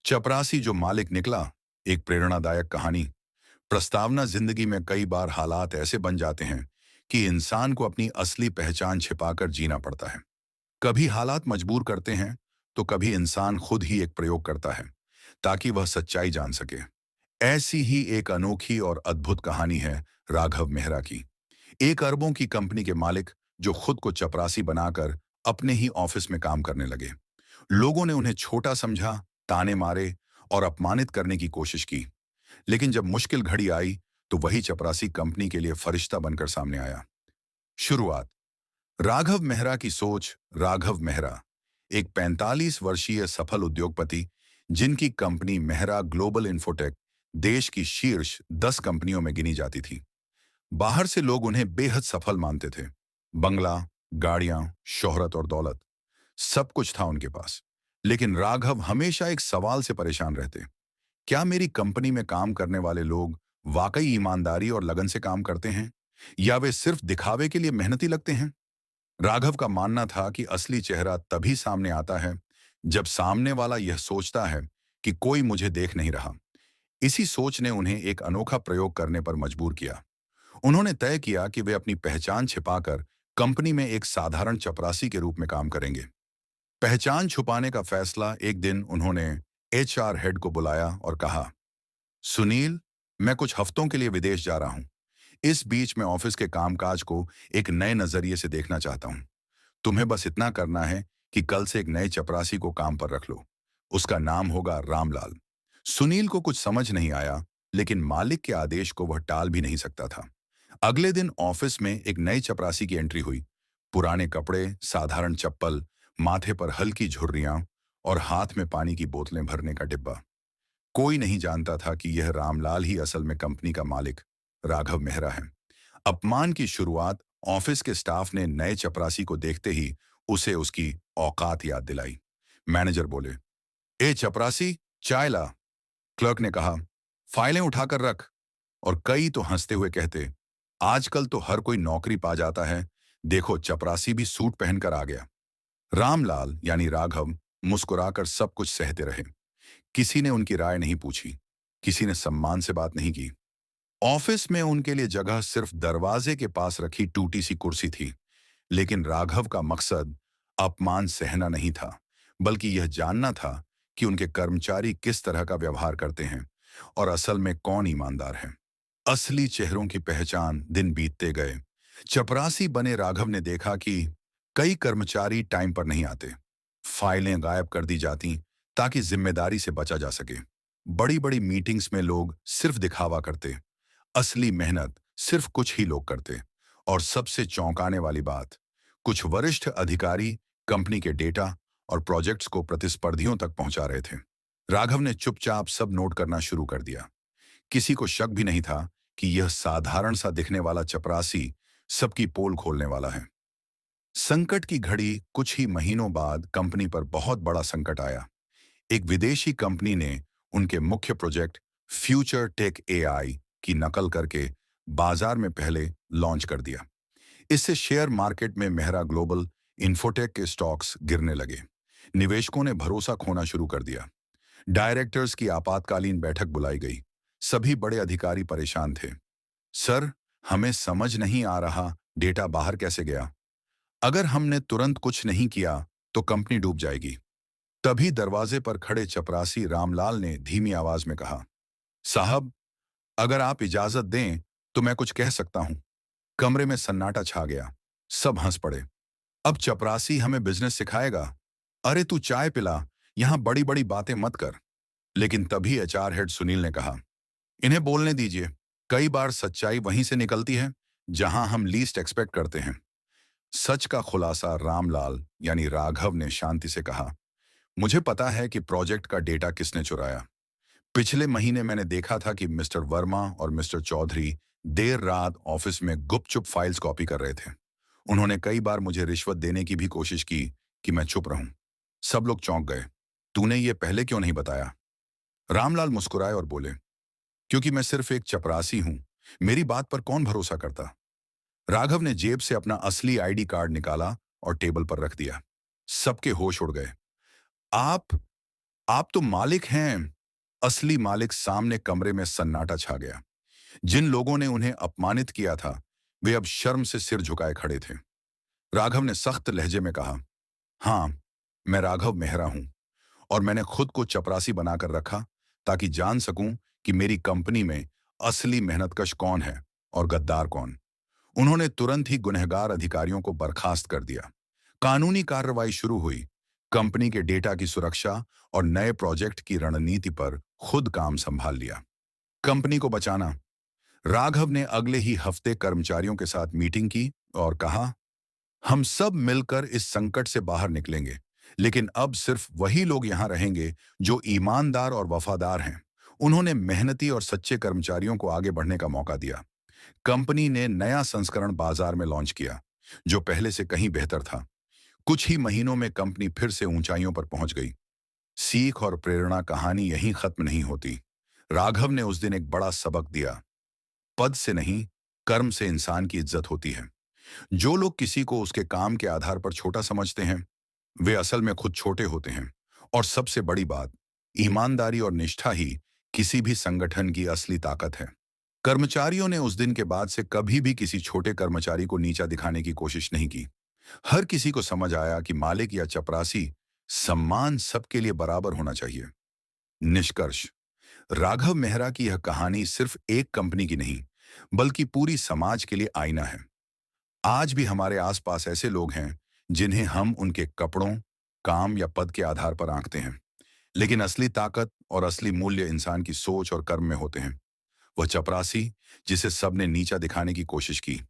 चपरासी जो मालिक निकला। एक प्रेरणादायक कहानी। प्रस्तावना। जिंदगी में कई बार हालात ऐसे बन जाते हैं कि इंसान को अपनी असली पहचान छिपाकर जीना पड़ता है। कभी हालात मजबूर करते हैं, तो कभी इंसान खुद ही एक प्रयोग करता है ताकि वह सच्चाई जान सके। ऐसी ही एक अनोखी और अद्भुत कहानी है राघव मेहरा की। एक अरबों की कंपनी के मालिक जो खुद को चपरासी बनाकर अपने ही ऑफिस में काम करने लगे। लोगों ने उन्हें छोटा समझा, ताने मारे और अपमानित करने की कोशिश की। लेकिन जब मुश्किल घड़ी आई, तो वही चपरासी कंपनी के लिए फरिश्ता बनकर सामने आया। शुरुआत। राघव मेहरा की सोच। राघव मेहरा एक 45 वर्षीय सफल उद्योगपति, जिनकी कंपनी मेहरा ग्लोबल इन्फोटेक देश की शीर्ष 10 कंपनियों में गिनी जाती थी। बाहर से लोग उन्हें बेहद सफल मानते थे। बंगला, गाड़ियां, शोहरत और दौलत, सब कुछ था उनके पास। लेकिन राघव हमेशा एक सवाल से परेशान रहते। क्या मेरी कंपनी में काम करने वाले लोग वाकई ईमानदारी और लगन से काम करते हैं, या वे सिर्फ दिखावे के लिए मेहनती लगते हैं? राघव का मानना था कि असली चेहरा तभी सामने आता है जब सामने वाला यह सोचता है कि कोई मुझे देख नहीं रहा। इसी सोच ने उन्हें एक अनोखा प्रयोग करने पर मजबूर किया। उन्होंने तय किया कि वे अपनी पहचान छिपाकर कंपनी में एक साधारण चपरासी के रूप में काम करेंगे। पहचान छुपाने का फैसला। एक दिन उन्होंने एचआर हेड को बुलाया और कहा, सुनील, मैं कुछ हफ्तों के लिए विदेश जा रहा हूं। इस बीच मैं ऑफिस के कामकाज को एक नए नजरिए से देखना चाहता हूं। तुम्हें बस इतना करना है कि कल से एक नए चपरासी को काम पर रख लो। उसका नाम होगा रामलाल। सुनील को कुछ समझ नहीं आया, लेकिन मालिक के आदेश को वह टाल भी नहीं सकता था। अगले दिन ऑफिस में एक नए चपरासी की एंट्री हुई। पुराने कपड़े, साधारण चप्पल, माथे पर हल्की झुर्रियां और हाथ में पानी की बोतलें भरने का डिब्बा। कोई नहीं जानता था कि यह रामलाल ही असल में कंपनी का मालिक राघव मेहरा है। अपमान की शुरुआत। ऑफिस के स्टाफ ने नए चपरासी को देखते ही उसे उसकी औकात याद दिलाई। मैनेजर बोले, ए चपरासी, चाय ला। क्लर्क ने कहा, फाइलें उठाकर रख। और कई तो हंसते हुए कहते, आजकल तो हर कोई नौकरी पा जाता है, देखो चपरासी भी सूट पहनकर आ गया। रामलाल यानी राघव मुस्कुराकर सब कुछ सहते रहे। किसी ने उनकी राय नहीं पूछी, किसी ने सम्मान से बात नहीं की। ऑफिस में उनके लिए जगह सिर्फ दरवाजे के पास रखी टूटी सी कुर्सी थी। लेकिन राघव का मकसद अपमान सहना नहीं था, बल्कि यह जानना था कि उनके कर्मचारी किस तरह का व्यवहार करते हैं और असल में कौन ईमानदार है। असली चेहरों की पहचान। दिन बीतते गए। चपरासी बने राघव ने देखा कि कई कर्मचारी टाइम पर नहीं आते। फाइलें गायब कर दी जाती ताकि जिम्मेदारी से बचा जा सके। बड़ी बड़ी मीटिंग्स में लोग सिर्फ दिखावा करते, असली मेहनत सिर्फ कुछ ही लोग करते। और सबसे चौंकाने वाली बात, कुछ वरिष्ठ अधिकारी कंपनी के डेटा और प्रोजेक्ट्स को प्रतिस्पर्धियों तक पहुंचा रहे थे। राघव ने चुपचाप सब नोट करना शुरू कर दिया। किसी को शक भी नहीं था कि यह साधारण सा दिखने वाला चपरासी सबकी पोल खोलने वाला है। संकट की घड़ी। कुछ ही महीनों बाद कंपनी पर बहुत बड़ा संकट आया। एक विदेशी कंपनी ने उनके मुख्य प्रोजेक्ट फ्यूचर टेक एआई की नकल करके बाजार में पहले लॉन्च कर दिया। इससे शेयर मार्केट में मेहरा ग्लोबल इन्फोटेक के स्टॉक्स गिरने लगे। निवेशकों ने भरोसा खोना शुरू कर दिया। डायरेक्टर्स की आपातकालीन बैठक बुलाई गई। सभी बड़े अधिकारी परेशान थे। सर, हमें समझ नहीं आ रहा, डेटा बाहर कैसे गया? अगर हमने तुरंत कुछ नहीं किया तो कंपनी डूब जाएगी। तभी दरवाजे पर खड़े चपरासी रामलाल ने धीमी आवाज में कहा, साहब, अगर आप इजाजत दें तो मैं कुछ कह सकता हूं। कमरे में सन्नाटा छा गया। सब हंस पड़े। अब चपरासी हमें बिजनेस सिखाएगा? अरे तू चाय पिला, यहां बड़ी बड़ी बातें मत कर। लेकिन तभी एचआर हेड सुनील ने कहा, इन्हें बोलने दीजिए। कई बार सच्चाई वहीं से निकलती है जहां हम लीस्ट एक्सपेक्ट करते हैं। सच का खुलासा। रामलाल यानी राघव ने शांति से कहा, मुझे पता है कि प्रोजेक्ट का डेटा किसने चुराया। पिछले महीने मैंने देखा था कि मिस्टर वर्मा और मिस्टर चौधरी देर रात ऑफिस में गुपचुप फाइल्स कॉपी कर रहे थे। उन्होंने कई बार मुझे रिश्वत देने की भी कोशिश की कि मैं चुप रहूं। सब लोग चौंक गए। तूने ये पहले क्यों नहीं बताया? रामलाल मुस्कुराए और बोले, क्योंकि मैं सिर्फ एक चपरासी हूं। मेरी बात पर कौन भरोसा करता? राघव ने जेब से अपना असली आईडी कार्ड निकाला और टेबल पर रख दिया। सबके होश उड़ गए। आप आप तो मालिक हैं। असली मालिक सामने कमरे में सन्नाटा छा गया। जिन लोगों ने उन्हें अपमानित किया था, वे अब शर्म से सिर झुकाए खड़े थे। राघव ने सख्त लहजे में कहा, हाँ, मैं राघव मेहरा हूं और मैंने खुद को चपरासी बनाकर रखा ताकि जान सकूं कि मेरी कंपनी में असली मेहनतकश कौन है और गद्दार कौन। उन्होंने तुरंत ही गुनहगार अधिकारियों को बर्खास्त कर दिया। कानूनी कार्रवाई शुरू हुई। कंपनी के डेटा की सुरक्षा और नए प्रोजेक्ट की रणनीति पर खुद काम संभाल लिया। कंपनी को बचाना। राघव ने अगले ही हफ्ते कर्मचारियों के साथ मीटिंग की और कहा, हम सब मिलकर इस संकट से बाहर निकलेंगे, लेकिन अब सिर्फ वही लोग यहां रहेंगे जो ईमानदार और वफादार हैं। उन्होंने मेहनती और सच्चे कर्मचारियों को आगे बढ़ने का मौका दिया। कंपनी ने नया संस्करण बाजार में लॉन्च किया, जो पहले से कहीं बेहतर था। कुछ ही महीनों में कंपनी फिर से ऊंचाइयों पर पहुंच गई। सीख और प्रेरणा कहानी यहीं खत्म नहीं होती। राघव ने उस दिन एक बड़ा सबक दिया। पद से नहीं, कर्म से इंसान की इज्जत होती है। जो लोग किसी को उसके काम के आधार पर छोटा समझते हैं, वे असल में खुद छोटे होते हैं। और सबसे बड़ी बात, ईमानदारी और निष्ठा ही किसी भी संगठन की असली ताकत है। कर्मचारियों ने उस दिन के बाद से कभी भी किसी छोटे कर्मचारी को नीचा दिखाने की कोशिश नहीं की। हर किसी को समझ आया कि मालिक या चपरासी, सम्मान सबके लिए बराबर होना चाहिए। निष्कर्ष, राघव मेहरा की यह कहानी सिर्फ एक कंपनी की नहीं, बल्कि पूरी समाज के लिए आईना है। आज भी हमारे आसपास ऐसे लोग हैं जिन्हें हम उनके कपड़ों, काम या पद के आधार पर आंकते हैं, लेकिन असली ताकत और असली मूल्य इंसान की सोच और कर्म में होते हैं। वह चपरासी जिसे सबने नीचा दिखाने की कोशिश की,